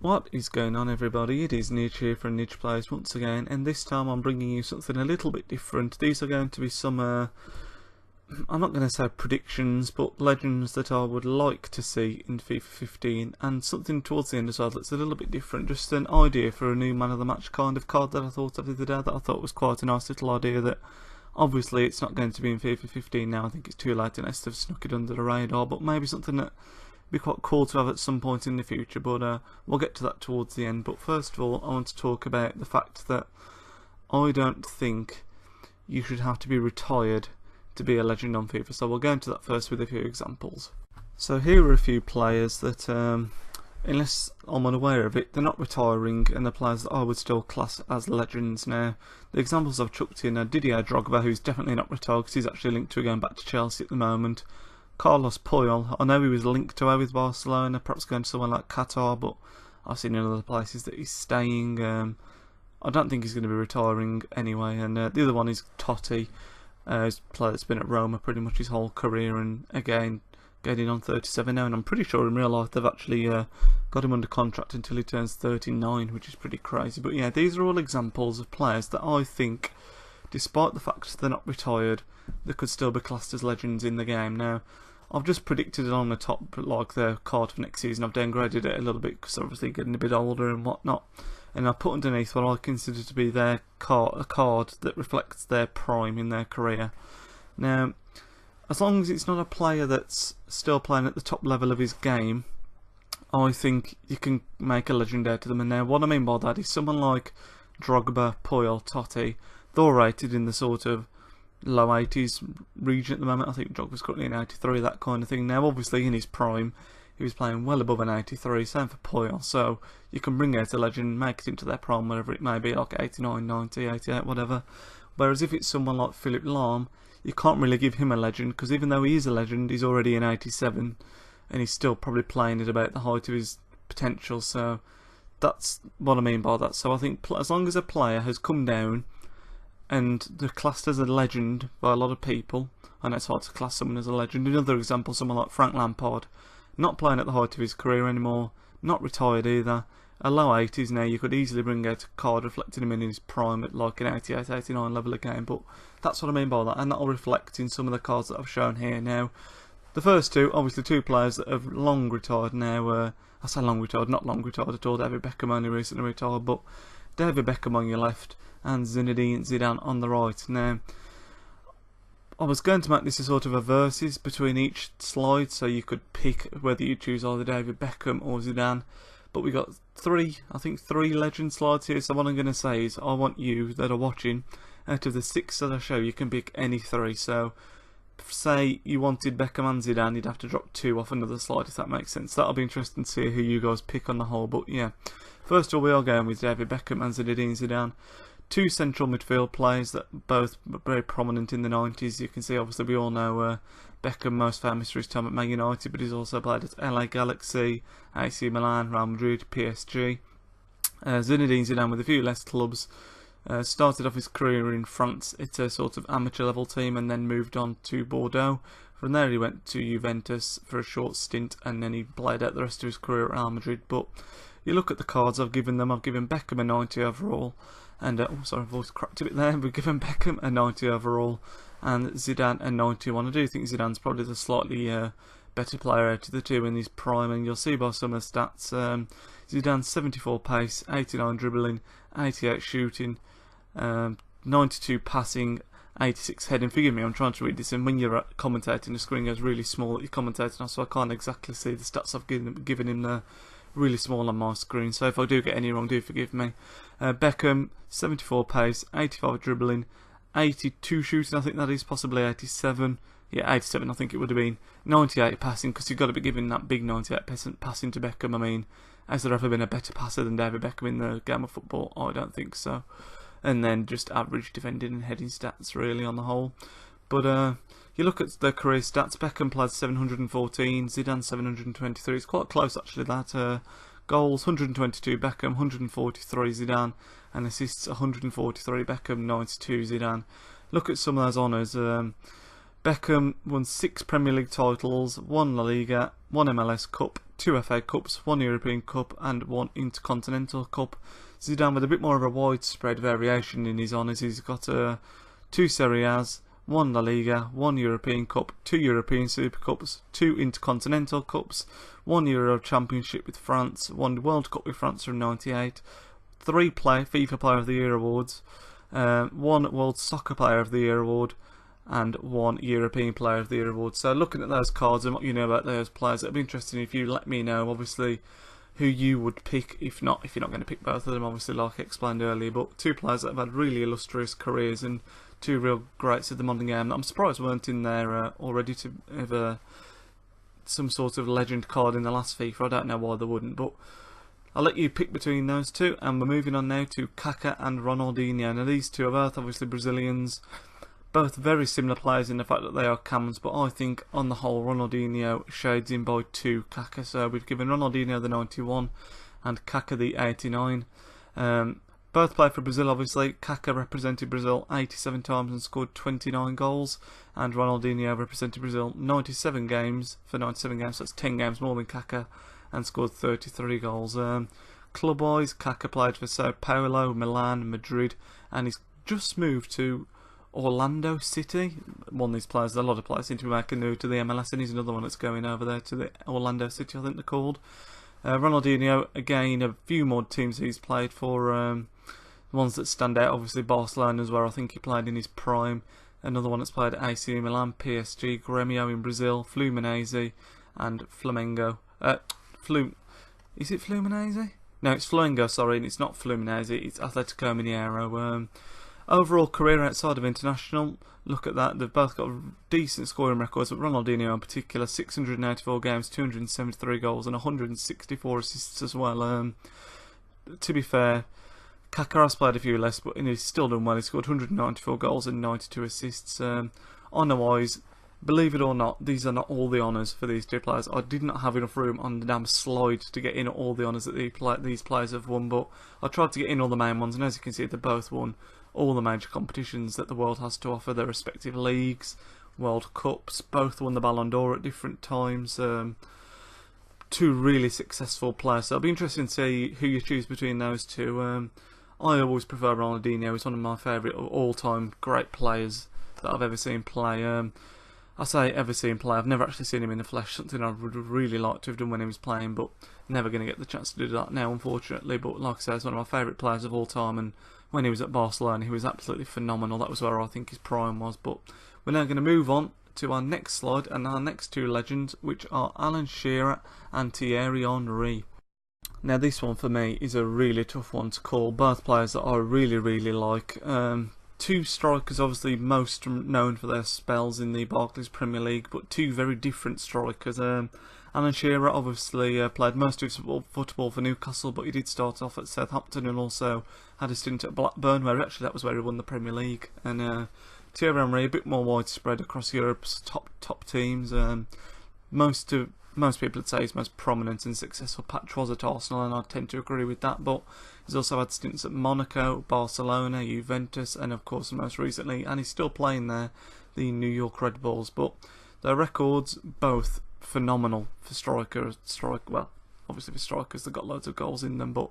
What is going on, everybody? It is Nidge here from Nidge Plays once again, and this time I'm bringing you something a little bit different. These are going to be some, I'm not going to say predictions, but legends that I would like to see in FIFA 15, and something towards the end as well that's a little bit different. Just an idea for a new man of the match kind of card that I thought of the other day that I thought was quite a nice little idea. That obviously it's not going to be in FIFA 15 now. I think it's too late unless they've snuck it under the radar, but maybe something that be quite cool to have at some point in the future, but we'll get to that towards the end. But first of all, I want to talk about the fact that I don't think you should have to be retired to be a legend on FIFA, so we'll go into that first with a few examples. So here are a few players that, unless I'm unaware of it, they're not retiring, and the players that I would still class as legends. Now, the examples I've chucked in are Didier Drogba, who's definitely not retired because he's actually linked to going back to Chelsea at the moment. Carlos Puyol, I know he was linked to with Barcelona, perhaps going to somewhere like Qatar, but I've seen in other places that he's staying. I don't think he's going to be retiring anyway. And the other one is Totti, he's a player that's been at Roma pretty much his whole career, and again getting on 37 now, and I'm pretty sure in real life they've actually got him under contract until he turns 39, which is pretty crazy. But yeah, these are all examples of players that I think, despite the fact they're not retired, they could still be classed as legends in the game. Now, I've just predicted it on the top, like their card for next season. I've downgraded it a little bit because obviously getting a bit older and whatnot, and I put underneath what I consider to be their card, a card that reflects their prime in their career. Now, as long as it's not a player that's still playing at the top level of his game, I think you can make a legend out of them. And now, what I mean by that is someone like Drogba, Puyol, Totti, they're rated in the sort of low 80s region at the moment. I think Drogba's currently in 83, that kind of thing. Now, obviously, in his prime, he was playing well above an 83, same for Puyol. So, you can bring out a legend, make it into their prime, whatever it may be, like 89, 90, 88, whatever. Whereas if it's someone like Philipp Lahm, you can't really give him a legend, because even though he is a legend, he's already in 87, and he's still probably playing at about the height of his potential. So, that's what I mean by that. So, I think as long as a player has come down and they're classed as a legend by a lot of people, and it's hard to class someone as a legend. Another example, someone like Frank Lampard, not playing at the height of his career anymore, not retired either, a low 80s now. You could easily bring out a card reflecting him in his prime at like an 88, 89 level of game, but that's what I mean by that, and that'll reflect in some of the cards that I've shown here. Now, the first two, obviously two players that have long retired now. I say long retired, not long retired at all. David Beckham only recently retired, but David Beckham on your left and Zinedine Zidane on the right. Now, I was going to make this a sort of a versus between each slide, so you could pick whether you choose either David Beckham or Zidane. But we got three legend slides here, so what I'm going to say is I want you that are watching, out of the 6 that I show, you can pick any 3. So, say you wanted Beckham and Zidane, you'd have to drop 2 off another slide, if that makes sense. That'll be interesting to see who you guys pick on the whole, but yeah. First of all, we are going with David Beckham and Zinedine Zidane. 2 central midfield players that both were very prominent in the 90s. You can see, obviously, we all know Beckham most famous for his time at Man United, but he's also played at LA Galaxy, AC Milan, Real Madrid, PSG. Zinedine Zidane with a few less clubs. Started off his career in France. It's a sort of amateur level team, and then moved on to Bordeaux. From there he went to Juventus for a short stint, and then he played out the rest of his career at Real Madrid. But you look at the cards I've given them. I've given Beckham a 90 overall, and oh sorry, voice cracked a bit there. We've given Beckham a 90 overall, and Zidane a 91. I do think Zidane's probably the slightly better player out of the two in his prime, and you'll see by some of the stats. Zidane's 74 pace, 89 dribbling, 88 shooting, 92 passing, 86 heading. Forgive me, I'm trying to read this, and when you're commentating, the screen goes really small that you're commentating on, so I can't exactly see the stats I've given him there. Really small on my screen, so if I do get any wrong, do forgive me. Beckham, 74 pace, 85 dribbling, 82 shooting, I think that is, possibly 87. Yeah, 87 I think it would have been. 98 passing, because you've got to be giving that big 98% passing to Beckham. I mean, has there ever been a better passer than David Beckham in the game of football? I don't think so. And then just average defending and heading stats really on the whole. But you look at their career stats. Beckham played 714, Zidane 723. It's quite close actually. That goals 122 Beckham, 143 Zidane, and assists 143 Beckham, 92 Zidane. Look at some of those honours. Beckham won 6 Premier League titles, 1 La Liga, 1 MLS Cup, 2 FA Cups, 1 European Cup and 1 Intercontinental Cup. Zidane with a bit more of a widespread variation in his honours. He's got 2 Serie A's, 1 La Liga, 1 European Cup, 2 European Super Cups, 2 Intercontinental Cups, 1 Euro Championship with France, 1 World Cup with France from '98, 3 FIFA Player of the Year awards, 1 World Soccer Player of the Year award, and 1 European Player of the Year award. So looking at those cards and what you know about those players, it'd be interesting if you let me know, obviously, who you would pick. If you're not going to pick both of them, obviously, like I explained earlier. But 2 players that have had really illustrious careers and 2 real greats of the modern game. I'm surprised weren't in there already to have some sort of legend card in the last FIFA. I don't know why they wouldn't, but I'll let you pick between those 2. And we're moving on now to Kaká and Ronaldinho. Now these 2 are both obviously Brazilians. Both very similar players in the fact that they are cams, but I think on the whole Ronaldinho shades in by 2 Kaká. So we've given Ronaldinho the 91 and Kaká the 89. Both played for Brazil obviously. Kaká represented Brazil 87 times and scored 29 goals, and Ronaldinho represented Brazil 97 games, so that's 10 games more than Kaká, and scored 33 goals. Club-wise, Kaká played for Sao Paulo, Milan, Madrid, and he's just moved to Orlando City. One of these players, a lot of players seem to be making the move to the MLS, and he's another one that's going over there to the Orlando City, I think they're called. Ronaldinho, again, a few more teams he's played for. The ones that stand out, obviously Barcelona as well, I think he played in his prime. Another one that's played at AC Milan, PSG, Grêmio in Brazil, Fluminense, and Flamengo. Is it Fluminense? No, it's Flamengo, sorry, and it's not Fluminense, it's Atletico Mineiro. Overall career outside of international, look at that, they've both got decent scoring records, but Ronaldinho in particular, 684 games, 273 goals and 164 assists as well. To be fair, Kaká has played a few less, but he's still done well. He scored 194 goals and 92 assists. Honour-wise, believe it or not, these are not all the honours for these 2 players. I did not have enough room on the damn slide to get in all the honours that these players have won, but I tried to get in all the main ones, and as you can see, they both won all the major competitions that the world has to offer, their respective leagues, World Cups, both won the Ballon d'Or at different times. 2 really successful players, so it'll be interesting to see who you choose between those 2. I always prefer Ronaldinho. He's one of my favourite all-time great players that I've ever seen play. I say ever seen play, I've never actually seen him in the flesh, something I would really like to have done when he was playing, but never going to get the chance to do that now, unfortunately. But like I say, he's one of my favourite players of all time, and when he was at Barcelona, he was absolutely phenomenal. That was where I think his prime was. But we're now going to move on to our next slide and our next 2 legends, which are Alan Shearer and Thierry Henry. Now this one for me is a really tough one to call. Both players that I really like. 2 strikers obviously most known for their spells in the Barclays Premier League, but 2 very different strikers. Alan Shearer obviously played most of his football for Newcastle, but he did start off at Southampton and also had a stint at Blackburn, where actually that was where he won the Premier League. And Thierry Henry, a bit more widespread across Europe's top teams. Most people would say his most prominent and successful patch was at Arsenal, and I tend to agree with that, but he's also had stints at Monaco, Barcelona, Juventus, and of course most recently, and he's still playing there, the New York Red Bulls. But their records, both phenomenal for strikers. Well, obviously for strikers, they've got loads of goals in them, but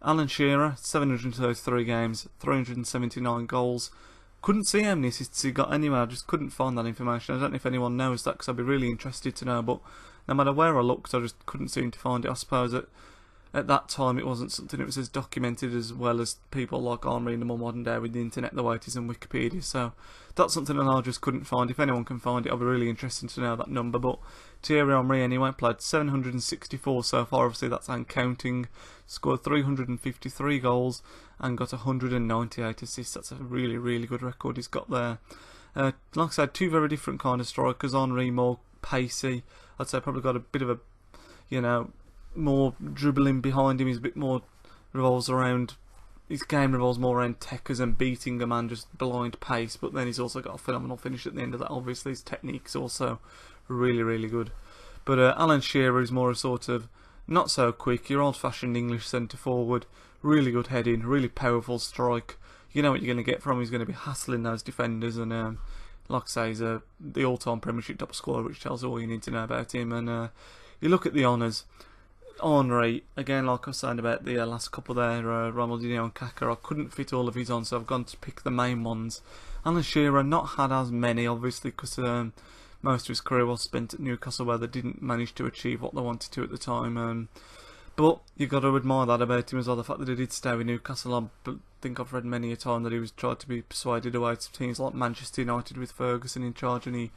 Alan Shearer, 733 games, 379 goals. Couldn't see how many assists he got anywhere, I just couldn't find that information. I don't know if anyone knows that, because I'd be really interested to know, but no matter where I looked, I just couldn't seem to find it. I suppose at that time it wasn't something that was as documented as well as people like Henry in the more modern day with the internet the way it is and Wikipedia, so that's something that I just couldn't find. If anyone can find it, I'll be really interested to know that number. But Thierry Henry anyway played 764 so far, obviously that's uncounting, scored 353 goals and got 198 assists. That's a really good record he's got there. Like I said, 2 very different kind of strikers. Henry more pacey, I'd say probably got a bit of a, more dribbling behind him. He's a bit more his game revolves more around techers and beating a man just blind pace, but then he's also got a phenomenal finish at the end of that. Obviously his technique's also really good. But Alan Shearer is more a sort of not so quick, your old-fashioned English centre forward, really good heading, really powerful strike. You know what you're going to get from him. He's going to be hassling those defenders, and like I say, he's the all-time Premiership top scorer, which tells you all you need to know about him. And you look at the honours. Henry, again, like I was saying about the last couple there, Ronaldinho and Kaka, I couldn't fit all of his on, so I've gone to pick the main ones. Alan Shearer, not had as many, obviously, because most of his career was spent at Newcastle, where they didn't manage to achieve what they wanted to at the time. But you've got to admire that about him as well, the fact that he did stay with Newcastle. I think I've read many a time that he was tried to be persuaded away to teams like Manchester United with Ferguson in charge, and he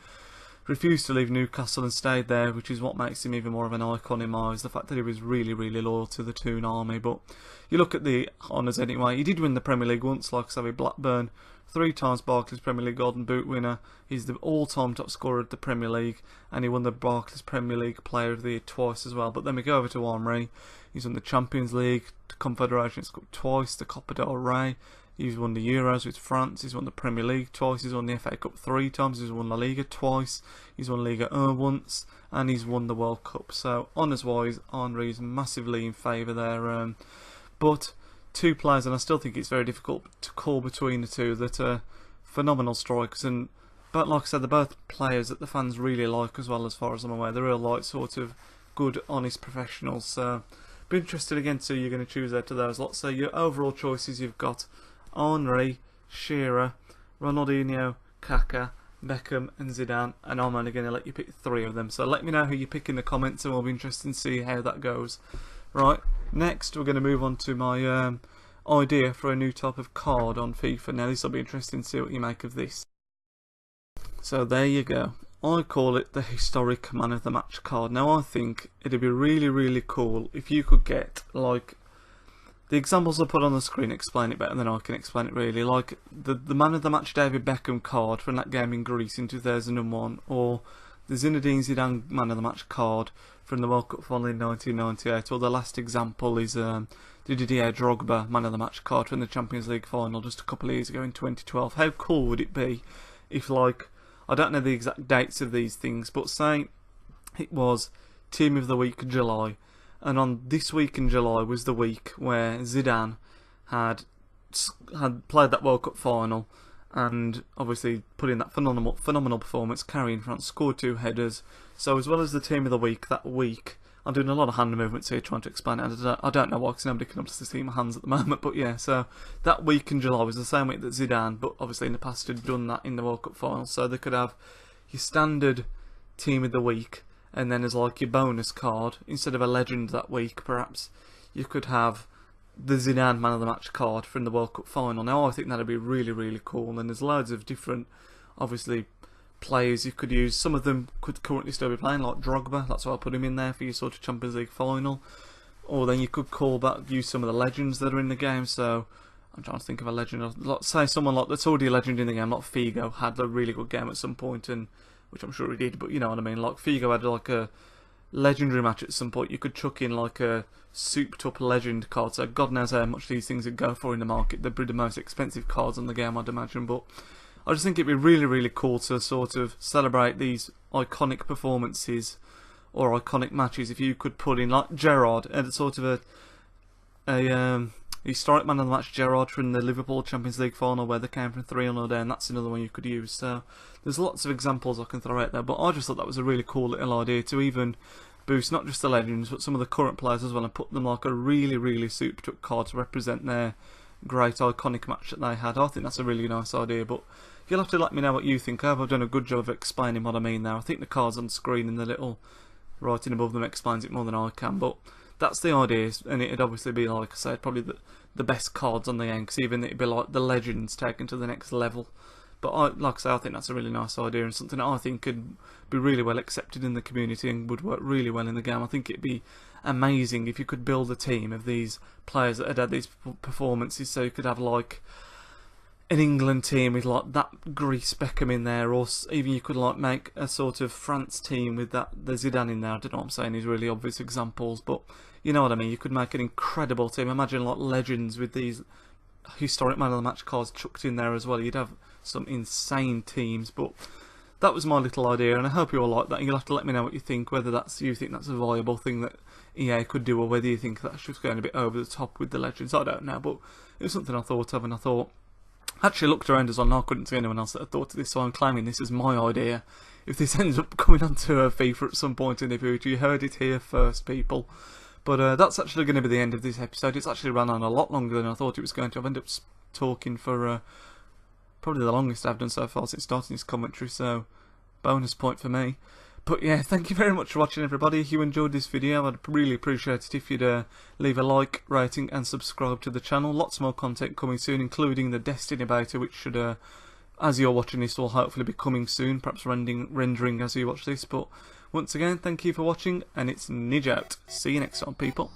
refused to leave Newcastle and stayed there, which is what makes him even more of an icon in my eyes, the fact that he was really, really loyal to the Toon Army. But you look at the honours anyway, he did win the Premier League once, like I say, with Blackburn, 3 times Barclays Premier League Golden Boot winner, he's the all-time top scorer of the Premier League, and he won the Barclays Premier League Player of the Year twice as well. But then we go over to Henry, he's won the Champions League, the Confederations Cup twice, the Copa del Rey, he's won the Euros with France, he's won the Premier League twice, he's won the FA Cup 3 times, he's won La Liga twice, he's won Liga 1 once, and he's won the World Cup. So, honours-wise, Henry's massively in favour there. But 2 players, and I still think it's very difficult to call between the two, that are phenomenal strikers. But like I said, they're both players that the fans really like as well, as far as I'm aware. They're real, like, sort of good, honest professionals. So, be interested again to see who you're going to choose out of those lots. So, your overall choices, you've got Henry, Shearer, Ronaldinho, Kaka, Beckham and Zidane, and I'm only going to let you pick 3 of them. So let me know who you pick in the comments, and we'll be interested to see how that goes. Right, next we're going to move on to my idea for a new type of card on FIFA. Now this will be interesting to see what you make of this. So there you go. I call it the historic man of the match card. Now I think it'd be really, really cool if you could get, like, the examples I put on the screen explain it better than I can explain it really. Like the man of the match David Beckham card from that game in Greece in 2001, or the Zinedine Zidane man of the match card from the World Cup final in 1998, or the last example is the Didier Drogba man of the match card from the Champions League final just a couple of years ago in 2012. How cool would it be if, like, I don't know the exact dates of these things, but say it was Team of the Week July, and on this week in July was the week where Zidane had played that World Cup final and obviously put in that phenomenal performance, carrying France, scored 2 headers. So as well as the team of the week that week, I'm doing a lot of hand movements here trying to explain it. I don't know why, because nobody can obviously see my hands at the moment, but yeah, so that week in July was the same week that Zidane, but obviously in the past, had done that in the World Cup final. So they could have your standard team of the week, and then as like your bonus card, instead of a legend that week perhaps, you could have the Zidane man of the match card from the World Cup final. Now I think that'd be really, really cool, and there's loads of different, obviously, players you could use. Some of them could currently still be playing, like Drogba, that's why I put him in there for your sort of Champions League final. Or then you could use some of the legends that are in the game. So I'm trying to think of a legend, say someone like that's already a legend in the game, like Figo had a really good game at some point, and which I'm sure he did, but you know what I mean, like Figo had like a legendary match at some point. You could chuck in like a souped up legend card, so God knows how much these things would go for in the market. They'd be the most expensive cards in the game, I'd imagine, but I just think it'd be really, really cool to sort of celebrate these iconic performances or iconic matches if you could put in, like Gerrard, and sort of a historic man of the match Gerrard from the Liverpool Champions League final where they came from 3-0 down. That's another one you could use. So there's lots of examples I can throw out there, but I just thought that was a really cool little idea to even boost not just the legends but some of the current players as well, and put them like a really, really souped up card to represent their great iconic match that they had. I think that's a really nice idea, but you'll have to let me know what you think. I hope I've done a good job of explaining what I mean there. I think the cards on screen and the little writing above them explains it more than I can, but that's the idea, and it'd obviously be, like I said, probably the best cards on the game, because even it'd be like the legends taken to the next level. But like I say, I think that's a really nice idea, and something that I think could be really well accepted in the community and would work really well in the game. I think it'd be amazing if you could build a team of these players that had these performances, so you could have like an England team with like that Greece Beckham in there, or even you could like make a sort of France team with the Zidane in there. I don't know what I'm saying, these really obvious examples, but you know what I mean. You could make an incredible team. Imagine like legends with these historic man of the match cards chucked in there as well. You'd have some insane teams. But that was my little idea, and I hope you all like that. You'll have to let me know what you think, whether you think that's a viable thing that EA could do, or whether you think that's just going a bit over the top with the legends. I don't know, but it was something I thought of, and I thought, actually looked around as well, and I couldn't see anyone else that had thought of this, so I'm claiming this as my idea if this ends up coming onto FIFA at some point in the future. You heard it here first, people. But that's actually going to be the end of this episode. It's actually run on a lot longer than I thought it was going to. I've ended up talking for probably the longest I've done so far since starting this commentary, so bonus point for me. But yeah, thank you very much for watching, everybody. If you enjoyed this video, I'd really appreciate it if you'd leave a like, rating and subscribe to the channel. Lots more content coming soon, including the Destiny beta, which should, as you're watching this, will hopefully be coming soon, perhaps rendering as you watch this. But once again, thank you for watching, and it's Nidge out. See you next time, people.